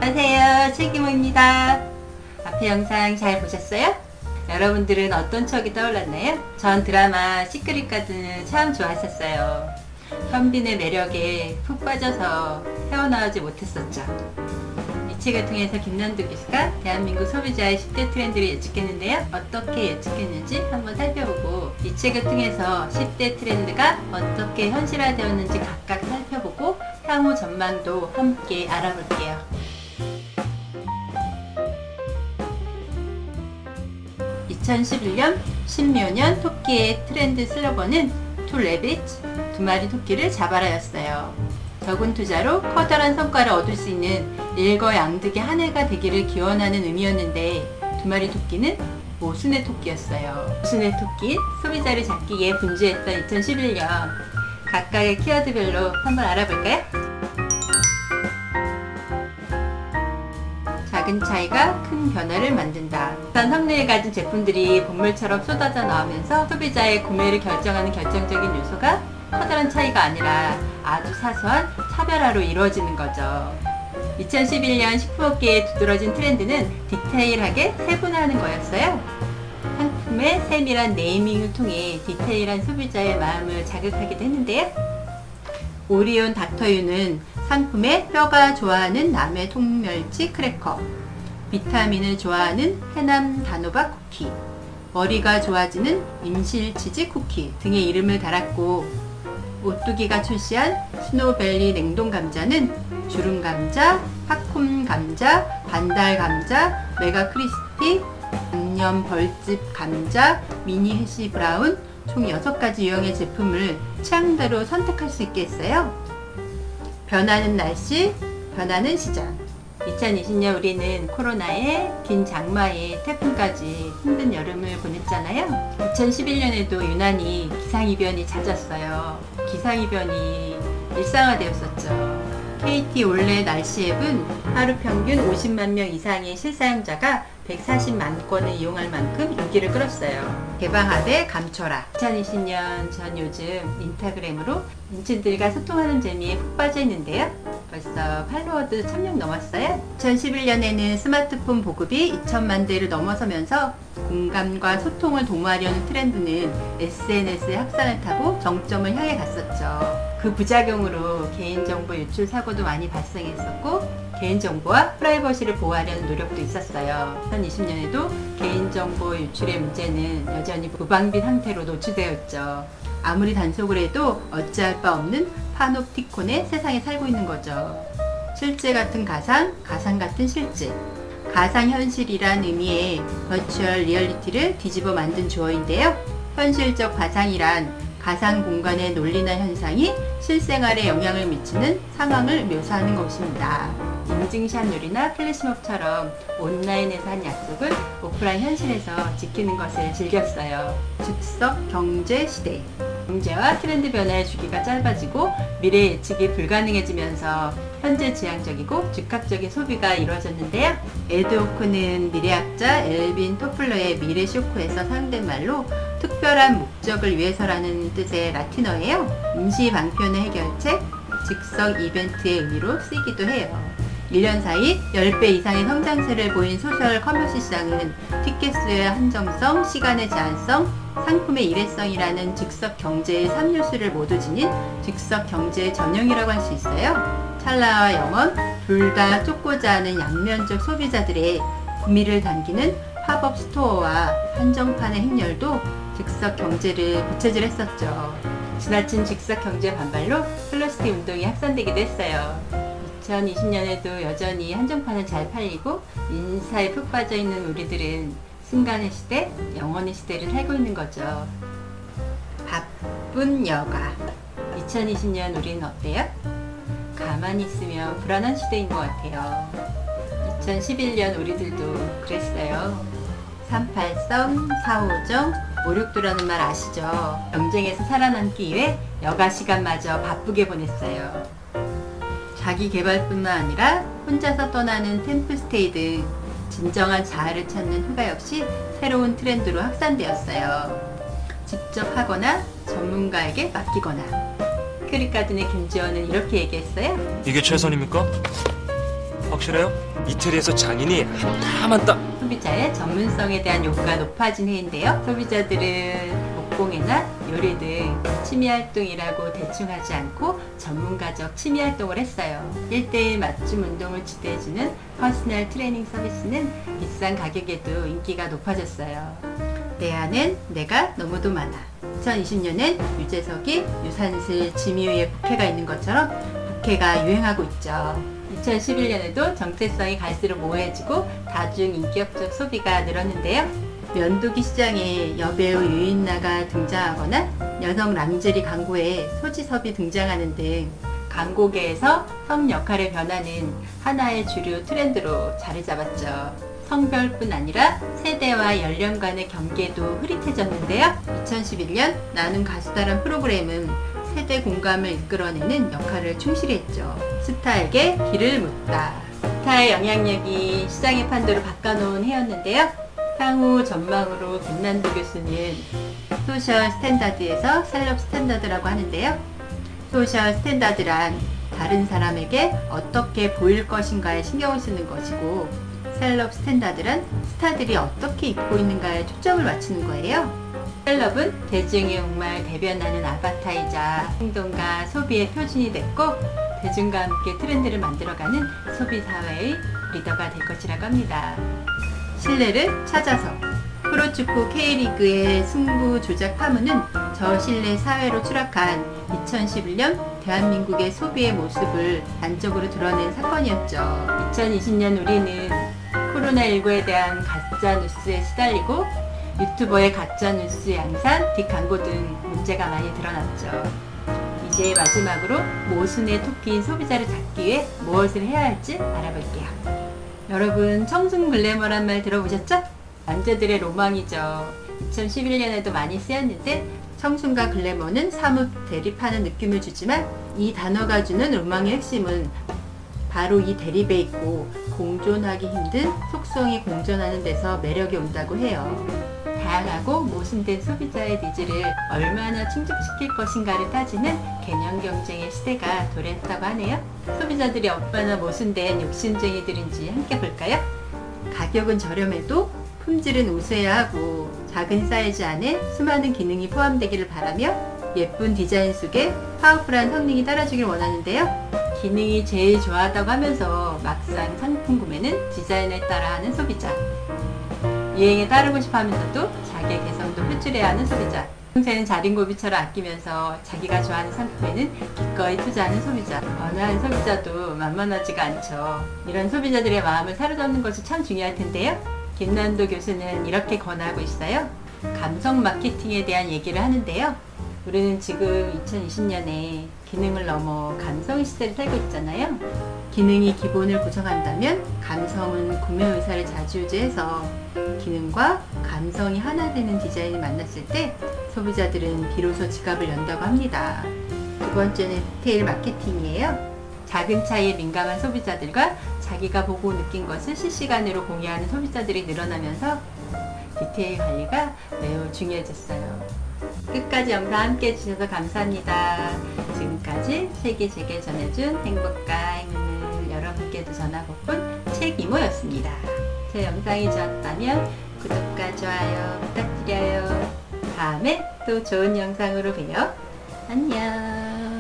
안녕하세요, 최기모입니다. 앞에 영상 잘 보셨어요? 여러분들은 어떤 추억이 떠올랐나요? 전 드라마 시크릿 가든을 참 좋아했었어요. 현빈의 매력에 푹 빠져서 헤어나오지 못했었죠. 이 책을 통해서 김남도 교수가 대한민국 소비자의 10대 트렌드를 예측했는데요. 어떻게 예측했는지 한번 살펴보고, 이 책을 통해서 10대 트렌드가 어떻게 현실화되었는지 각각 살펴보고 향후 전망도 함께 알아볼게요. 2011년 신묘년 토끼의 트렌드 슬로건은 To Rabbit, 두 마리 토끼를 잡아라였어요. 적은 투자로 커다란 성과를 얻을 수 있는 일거양득의 한 해가 되기를 기원하는 의미였는데, 두 마리 토끼는 모순의 토끼였어요. 모순의 토끼, 소비자를 잡기에 분주했던 2011년, 각각의 키워드별로 한번 알아볼까요? 작은 차이가 큰 변화를 만든다. 비슷한 성능을 가진 제품들이 본물처럼 쏟아져 나오면서 소비자의 구매를 결정하는 결정적인 요소가 커다란 차이가 아니라 아주 사소한 차별화로 이루어지는 거죠. 2011년 식품업계의 두드러진 트렌드는 디테일하게 세분화하는 거였어요. 상품의 세밀한 네이밍을 통해 디테일한 소비자의 마음을 자극하기도 했는데요. 오리온 닥터유는 상품에 뼈가 좋아하는 남해 통멸치 크래커, 비타민을 좋아하는 해남 단호박 쿠키, 머리가 좋아지는 인실치즈 쿠키 등의 이름을 달았고, 오뚜기가 출시한 스노우밸리 냉동감자는 주름감자, 팝콘감자, 반달감자, 메가크리스피, 양념 벌집 감자, 미니 해시 브라운 총 6가지 유형의 제품을 취향대로 선택할 수 있게 했어요. 변하는 날씨, 변하는 시장. 2020년 우리는 코로나에, 긴 장마에, 태풍까지 힘든 여름을 보냈잖아요. 2011년에도 유난히 기상이변이 잦았어요. 기상이변이 일상화되었었죠. KT 올해 날씨 앱은 하루 평균 50만 명 이상의 실사용자가 140만 건을 이용할 만큼 인기를 끌었어요. 개방하되 감춰라. 2020년 전 요즘 인스타그램으로 인친들과 소통하는 재미에 푹 빠져 있는데요. 벌써 팔로워도 1000명 넘었어요. 2011년에는 스마트폰 보급이 2천만 대를 넘어서면서 공감과 소통을 도모하려는 트렌드는 SNS의 확산을 타고 정점을 향해 갔었죠. 그 부작용으로 개인정보 유출 사고도 많이 발생했었고, 개인정보와 프라이버시를 보호하려는 노력도 있었어요. 2020년에도 개인정보 유출의 문제는 여전히 무방비 상태로 노출되었죠. 아무리 단속을 해도 어찌할 바 없는 파놉티콘의 세상에 살고 있는 거죠. 실제 같은 가상, 가상 같은 실제. 가상현실이란 의미의 버추얼 리얼리티를 뒤집어 만든 주어인데요. 현실적 가상이란 가상 공간의 논리나 현상이 실생활에 영향을 미치는 상황을 묘사하는 것입니다. 인증샷놀이나 플래시몹처럼 온라인에서 한 약속을 오프라인 현실에서 지키는 것을 즐겼어요. 즉석 경제 시대. 경제와 트렌드 변화의 주기가 짧아지고 미래 예측이 불가능해지면서 현재 지향적이고 즉각적인 소비가 이루어졌는데요. 에드호크는 미래학자 엘빈 토플러의 미래 쇼크에서 사용된 말로 특별한 목적을 위해서라는 뜻의 라틴어예요. 임시 방편의 해결책, 즉석 이벤트의 의미로 쓰이기도 해요. 1년 사이 10배 이상의 성장세를 보인 소셜 커머스 시장은 티켓 수의 한정성, 시간의 제한성, 상품의 일회성이라는 즉석 경제의 3요소를 모두 지닌 즉석 경제의 전형이라고 할 수 있어요. 찰나와 영원, 둘 다 쫓고자 하는 양면적 소비자들의 구미를 당기는 팝업 스토어와 한정판의 행렬도 즉석 경제를 부채질했었죠. 지나친 즉석 경제 반발로 플러시티 운동이 확산되기도 했어요. 2020년에도 여전히 한정판은 잘 팔리고 인사에 푹 빠져있는 우리들은 순간의 시대, 영원의 시대를 살고 있는 거죠. 바쁜 여가. 2020년 우리는 어때요? 가만히 있으면 불안한 시대인 것 같아요. 2011년 우리들도 그랬어요. 38성, 4호정, 562라는 말 아시죠? 경쟁에서 살아남기 위해 여가 시간마저 바쁘게 보냈어요. 자기 개발뿐만 아니라 혼자서 떠나는 템플스테이 등 진정한 자아를 찾는 휴가 역시 새로운 트렌드로 확산되었어요. 직접 하거나 전문가에게 맡기거나. 시크릿 가든의 김지원은 이렇게 얘기했어요. 이게 최선입니까? 확실해요? 이태리에서 장인이 한땀한땀 소비자의 전문성에 대한 요구가 높아진 해인데요. 소비자들은 목공이나 요리 등 취미활동이라고 대충 하지 않고 전문가적 취미활동을 했어요. 1대1 맞춤 운동을 지도해주는 퍼스널 트레이닝 서비스는 비싼 가격에도 인기가 높아졌어요. 내 안엔 내가 너무도 많아. 2020년엔 유재석이 유산슬 지미유의 부캐가 있는 것처럼 부캐가 유행하고 있죠. 2011년에도 정체성이 갈수록 모호해지고 다중 인격적 소비가 늘었는데요. 면도기 시장에 여배우 유인나가 등장하거나 여성 랑제리 광고에 소지섭이 등장하는 등 광고계에서 성 역할의 변화는 하나의 주류 트렌드로 자리 잡았죠. 성별뿐 아니라 세대와 연령간의 경계도 흐릿해졌는데요. 2011년 나는 가수다란 프로그램은 세대 공감을 이끌어내는 역할을 충실히 했죠. 스타에게 길을 묻다. 스타의 영향력이 시장의 판도를 바꿔놓은 해였는데요. 향후 전망으로 김난도 교수는 소셜 스탠다드에서 셀럽 스탠다드라고 하는데요. 소셜 스탠다드란 다른 사람에게 어떻게 보일 것인가에 신경을 쓰는 것이고, 셀럽 스탠다드란 스타들이 어떻게 입고 있는가에 초점을 맞추는 거예요. 셀럽은 대중의 목마를 대변하는 아바타이자 행동과 소비의 표준이 됐고, 대중과 함께 트렌드를 만들어가는 소비사회의 리더가 될 것이라고 합니다. 신뢰를 찾아서 프로축구 K리그의 승부 조작 파문은 저신뢰 사회로 추락한 2011년 대한민국의 소비의 모습을 단적으로 드러낸 사건이었죠. 2020년 우리는 코로나19에 대한 가짜뉴스에 시달리고 유튜버의 가짜뉴스 양산, 뒷광고 등 문제가 많이 드러났죠. 이제 마지막으로 모순의 토끼인 소비자를 잡기 위해 무엇을 해야 할지 알아볼게요. 여러분, 청순 글래머란 말 들어보셨죠? 남자들의 로망이죠. 2011년에도 많이 쓰였는데 청순과 글래머는 사뭇 대립하는 느낌을 주지만 이 단어가 주는 로망의 핵심은 바로 이 대립에 있고 공존하기 힘든 속성이 공존하는 데서 매력이 온다고 해요. 다양하고 모순된 소비자의 니즈를 얼마나 충족시킬 것인가를 따지는 개념 경쟁의 시대가 도래했다고 하네요. 소비자들이 얼마나 모순된 욕심쟁이들인지 함께 볼까요? 가격은 저렴해도 품질은 우수해야 하고 작은 사이즈 안에 수많은 기능이 포함되기를 바라며 예쁜 디자인 속에 파워풀한 성능이 따라주길 원하는데요. 기능이 제일 좋아하다고 하면서 막상 상품 구매는 디자인에 따라 하는 소비자. 유행에 따르고 싶어 하면서도 자기의 개성도 표출해야 하는 소비자. 평소에는 자린고비처럼 아끼면서 자기가 좋아하는 상품에는 기꺼이 투자하는 소비자. 어느 한 소비자도 만만하지가 않죠. 이런 소비자들의 마음을 사로잡는 것이 참 중요할 텐데요. 김난도 교수는 이렇게 권하고 있어요. 감성 마케팅에 대한 얘기를 하는데요. 우리는 지금 2020년에 기능을 넘어 감성의 시대를 살고 있잖아요. 기능이 기본을 구성한다면 감성은 구매 의사를 좌지우지해서 기능과 감성이 하나 되는 디자인을 만났을 때 소비자들은 비로소 지갑을 연다고 합니다. 두 번째는 디테일 마케팅이에요. 작은 차이에 민감한 소비자들과 자기가 보고 느낀 것을 실시간으로 공유하는 소비자들이 늘어나면서 디테일 관리가 매우 중요해졌어요. 끝까지 영상 함께 해주셔서 감사합니다. 지금까지 책이 제게 전해준 행복과 행운을 여러분께도 전하고픈 책이모였습니다. 제 영상이 좋았다면 구독과 좋아요 부탁드려요. 다음에 또 좋은 영상으로 봬요. 안녕.